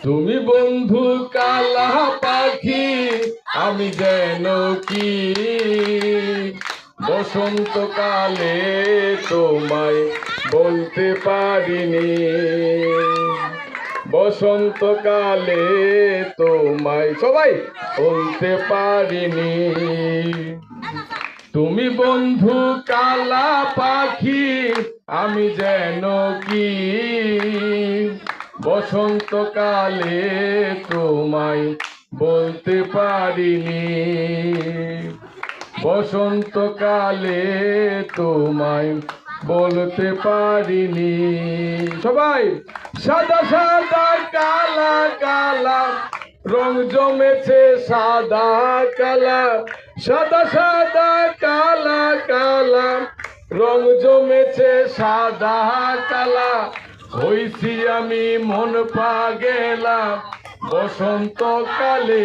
তুমি বন্ধু কালা পাখি, আমি যেন কি বসন্তকালে তোমায় বলতে পারিনি। বসন্তকালে তোমায় সবাই বলতে পারিনি। তুমি বন্ধু কালা পাখি, আমি যেন কি বসন্তকালে তোমায় বলতে পারিনি। বসন্তকালে তোমায় বলতে পারিনি। সবাই সাদা সাদা কালা কালা রং জমেছে সাদা কালা, সাদা সাদা কালা কালা রং জমেছে সাদা কালা। হইছি আমি মন পাগেলা বসন্তকালে।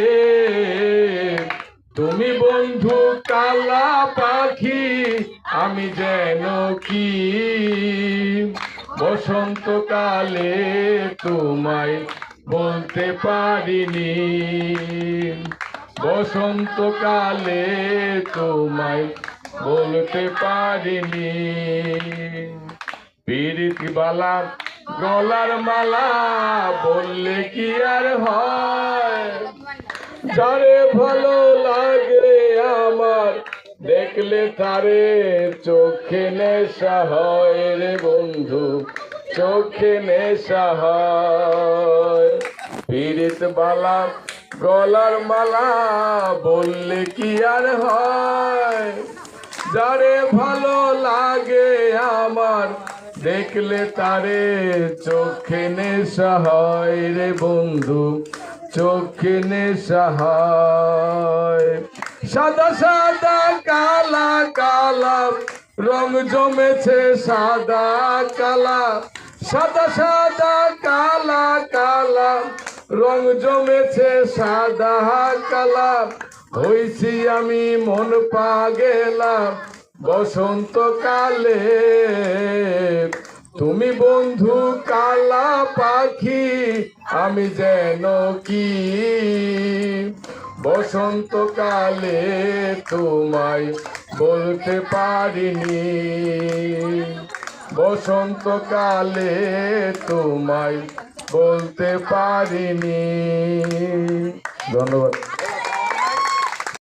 তুমি বন্ধু কালা পাখি, আমি যেন কি বসন্তকালে তোমায় বলতে পারিনি। বসন্তকালে তোমায় বলতে পারিনি। পিরিতি বালা গলার মালা বললে কি আর হয়, যারে ভালো লাগে আমার দেখলে তারে চোখে নেশা হয় রে বন্ধু, চোখে নেশা হয়। পিরিত বালা গলার মালা বললে কি আর হয়, যারে ভালো লাগে আমার দেখলে তারে চোখে নেশা হয় রে বন্ধু, চোখে নেশা হয়। সাদা সাদা কালা কালা রং জমেছে সাদা কালা, সাদা সাদা কালা কালা রং জমেছে সাদা কালা। হইছি আমি মন পাগেলা বসন্তকালে। তুমি বন্ধু কালা পাখি, আমি যেন কি বসন্তকালে তোমায় বলতে পারিনি। বসন্তকালে তোমায় বলতে পারিনি। ধন্যবাদ।